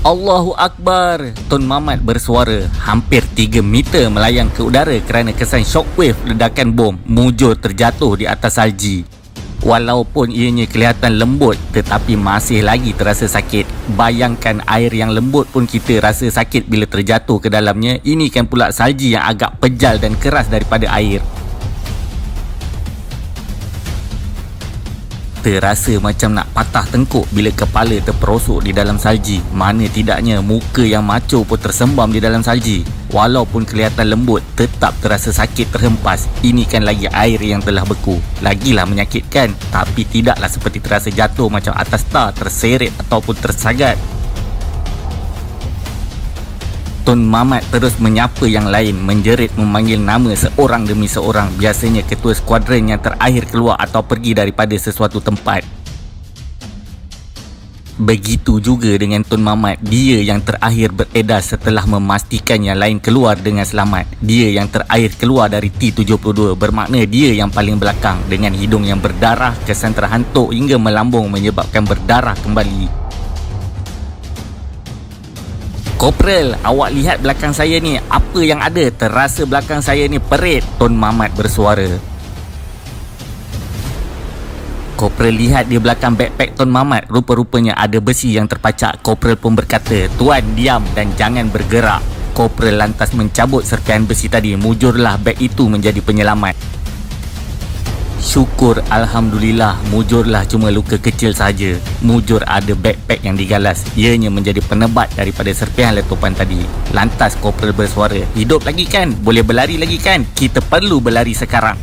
Allahu Akbar! Tun Mamat bersuara. Hampir 3 meter melayang ke udara kerana kesan shockwave ledakan bom mujur terjatuh di atas salji. Walaupun ianya kelihatan lembut tetapi masih lagi terasa sakit. Bayangkan air yang lembut pun kita rasa sakit bila terjatuh ke dalamnya. Ini kan pula salji yang agak pejal dan keras daripada air. Terasa macam nak patah tengkuk bila kepala terperosok di dalam salji. Mana tidaknya muka yang maco pun tersembam di dalam salji. Walaupun kelihatan lembut, tetap terasa sakit terhempas. Ini kan lagi air yang telah beku. Lagilah menyakitkan. Tapi tidaklah seperti terasa jatuh macam atas tar, terseret ataupun tersagat. Tun Mamat terus menyapa yang lain, menjerit memanggil nama seorang demi seorang. Biasanya ketua skuadron yang terakhir keluar atau pergi daripada sesuatu tempat. Begitu juga dengan Tun Mamat. Dia yang terakhir beredar setelah memastikan yang lain keluar dengan selamat. Dia yang terakhir keluar dari T-72, bermakna dia yang paling belakang. Dengan hidung yang berdarah, kesan terhantuk hingga melambung menyebabkan berdarah kembali. Kopral, awak lihat belakang saya ni, apa yang ada? Terasa belakang saya ni perit, Tun Mamat bersuara. Kopral lihat di belakang backpack Tun Mamat, rupa-rupanya ada besi yang terpacak. Kopral pun berkata, "Tuan, diam dan jangan bergerak." Kopral lantas mencabut serpihan besi tadi. Mujurlah beg itu menjadi penyelamat. Syukur, Alhamdulillah, mujurlah cuma luka kecil saja. Mujur ada backpack yang digalas. Ianya menjadi penebat daripada serpihan letupan tadi. Lantas Kopral bersuara, "Hidup lagi kan? Boleh berlari lagi kan? Kita perlu berlari sekarang."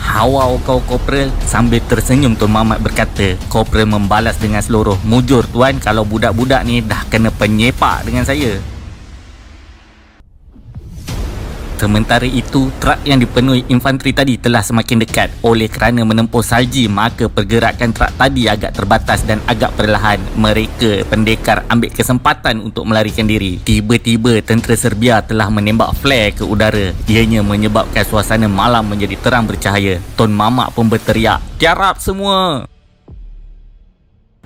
"Hawau kau, Kopral," sambil tersenyum Tun Mamat berkata. Kopral membalas dengan seluruh, "Mujur tuan, kalau budak-budak ni dah kena penyepak dengan saya." Sementara itu, truk yang dipenuhi infanteri tadi telah semakin dekat. Oleh kerana menempuh salji, maka pergerakan truk tadi agak terbatas dan agak perlahan. Mereka, pendekar, ambil kesempatan untuk melarikan diri. Tiba-tiba, tentera Serbia telah menembak flare ke udara. Ianya menyebabkan suasana malam menjadi terang bercahaya. Tun Mamat pun berteriak, "Tiarap semua!"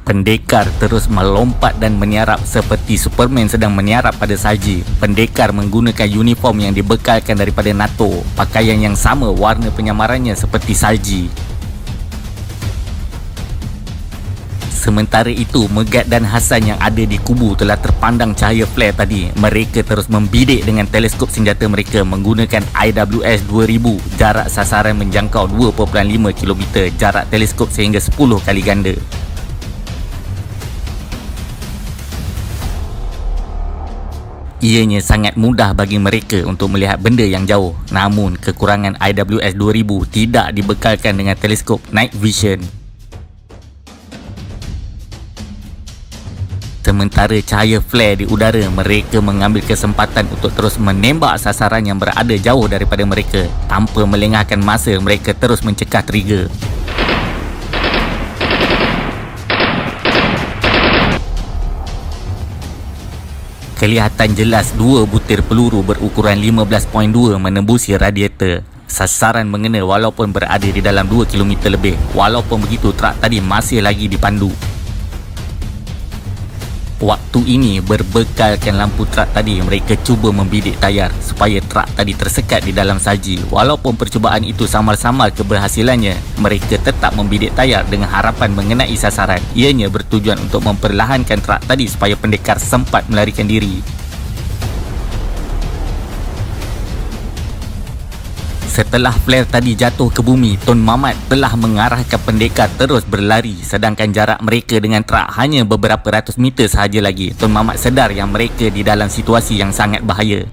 Pendekar terus melompat dan meniarap seperti Superman sedang meniarap pada salji. Pendekar menggunakan uniform yang dibekalkan daripada NATO. Pakaian yang sama warna penyamarannya seperti salji. Sementara itu, Megat dan Hasan yang ada di kubu telah terpandang cahaya flare tadi. Mereka terus membidik dengan teleskop senjata mereka menggunakan IWS 2000. Jarak sasaran menjangkau 2.5 km. Jarak teleskop sehingga 10 kali ganda. Ianya sangat mudah bagi mereka untuk melihat benda yang jauh. Namun, kekurangan IWS 2000 tidak dibekalkan dengan teleskop night vision. Sementara cahaya flare di udara, mereka mengambil kesempatan untuk terus menembak sasaran yang berada jauh daripada mereka. Tanpa melengahkan masa, mereka terus mencekah trigger. Kelihatan jelas 2 butir peluru berukuran 15.2 menembusi radiator. Sasaran mengena walaupun berada di dalam 2 km lebih. Walaupun begitu, truk tadi masih lagi dipandu. Waktu ini, berbekalkan lampu truk tadi, mereka cuba membidik tayar supaya truk tadi tersekat di dalam salji. Walaupun percubaan itu samar-samar keberhasilannya, mereka tetap membidik tayar dengan harapan mengenai sasaran. Ianya bertujuan untuk memperlahankan truk tadi supaya pendekar sempat melarikan diri. Setelah flare tadi jatuh ke bumi, Tun Mamat telah mengarahkan pendekar terus berlari, sedangkan jarak mereka dengan truk hanya beberapa ratus meter sahaja lagi. Tun Mamat sedar yang mereka di dalam situasi yang sangat bahaya.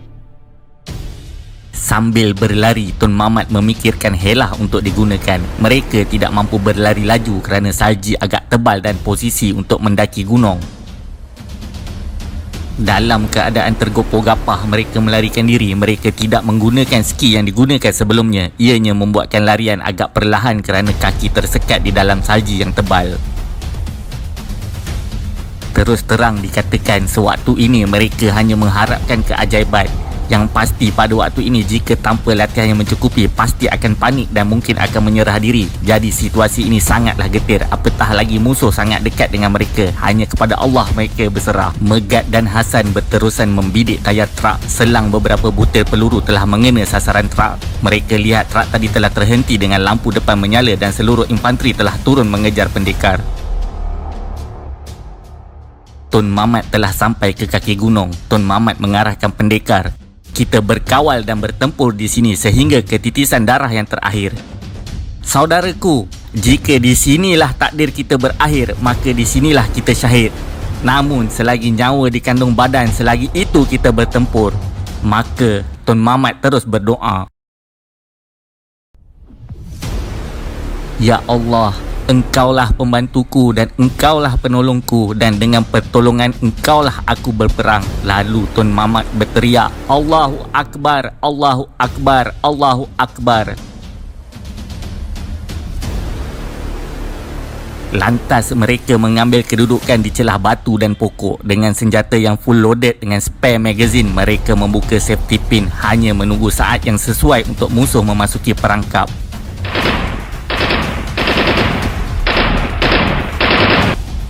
Sambil berlari, Tun Mamat memikirkan helah untuk digunakan. Mereka tidak mampu berlari laju kerana salji agak tebal dan posisi untuk mendaki gunung. Dalam keadaan tergopoh gapah mereka melarikan diri. Mereka tidak menggunakan ski yang digunakan sebelumnya. Ianya membuatkan larian agak perlahan kerana kaki tersekat di dalam salji yang tebal. Terus terang dikatakan, sewaktu ini mereka hanya mengharapkan keajaiban. Yang pasti pada waktu ini jika tanpa latihan yang mencukupi pasti akan panik dan mungkin akan menyerah diri. Jadi situasi ini sangatlah getir, apatah lagi musuh sangat dekat dengan mereka. Hanya kepada Allah mereka berserah. Megat dan Hasan berterusan membidik tayar truk. Selang beberapa butir peluru telah mengena sasaran truk. Mereka lihat truk tadi telah terhenti dengan lampu depan menyala dan seluruh infanteri telah turun mengejar pendekar. Tun Mamat telah sampai ke kaki gunung. Tun Mamat mengarahkan pendekar. Kita berkawal dan bertempur di sini sehingga ke titisan darah yang terakhir. Saudaraku, jika di sinilah takdir kita berakhir, maka di sinilah kita syahid. Namun selagi nyawa dikandung badan, selagi itu kita bertempur. Maka Tun Mamat terus berdoa. Ya Allah, Engkaulah pembantuku dan Engkaulah penolongku, dan dengan pertolongan Engkaulah aku berperang. Lalu Tun Mamat berteriak, Allahu Akbar, Allahu Akbar, Allahu Akbar. Lantas mereka mengambil kedudukan di celah batu dan pokok. Dengan senjata yang full loaded dengan spare magazine, mereka membuka safety pin hanya menunggu saat yang sesuai untuk musuh memasuki perangkap.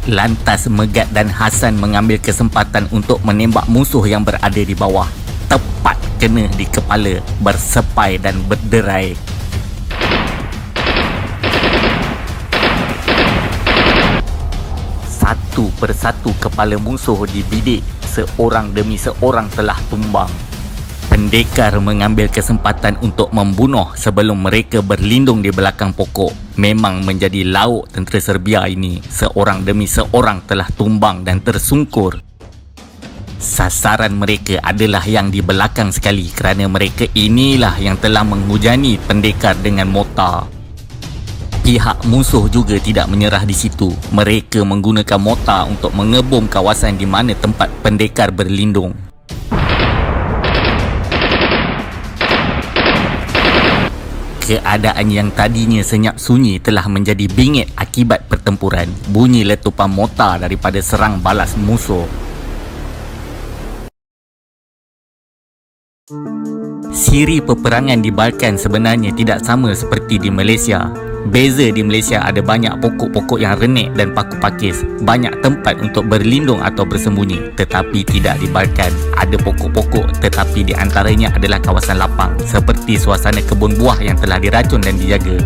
Lantas Megat dan Hasan mengambil kesempatan untuk menembak musuh yang berada di bawah. Tepat kena di kepala, bersepai dan berderai. Satu persatu kepala musuh dibidik. Seorang demi seorang telah tumbang. Pendekar mengambil kesempatan untuk membunuh sebelum mereka berlindung di belakang pokok. Memang menjadi lauk tentera Serbia ini. Seorang demi seorang telah tumbang dan tersungkur. Sasaran mereka adalah yang di belakang sekali kerana mereka inilah yang telah menghujani pendekar dengan mortar. Pihak musuh juga tidak menyerah di situ. Mereka menggunakan mortar untuk mengebom kawasan di mana tempat pendekar berlindung. Keadaan yang tadinya senyap sunyi telah menjadi bingit akibat pertempuran. Bunyi letupan mortar daripada serang balas musuh. Siri peperangan di Balkan sebenarnya tidak sama seperti di Malaysia. Beza di Malaysia ada banyak pokok-pokok yang renek dan paku pakis, banyak tempat untuk berlindung atau bersembunyi. Tetapi tidak di Balkan. Ada pokok-pokok tetapi di antaranya adalah kawasan lapang, seperti suasana kebun buah yang telah diracun dan dijaga.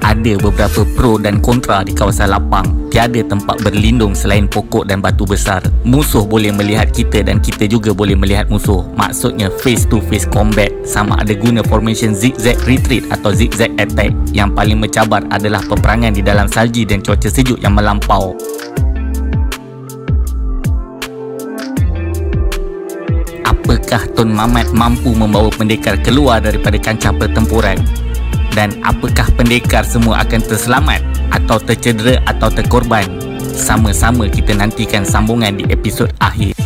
Ada beberapa pro dan kontra di kawasan lapang. Tiada tempat berlindung selain pokok dan batu besar. Musuh boleh melihat kita dan kita juga boleh melihat musuh. Maksudnya face to face combat. Sama ada guna formation zigzag retreat atau zigzag attack. Yang paling mencabar adalah peperangan di dalam salji dan cuaca sejuk yang melampau. Apakah Tun Mamat mampu membawa pendekar keluar daripada kancah pertempuran? Dan apakah pendekar semua akan terselamat atau tercedera atau terkorban? Sama-sama kita nantikan sambungan di episod akhir.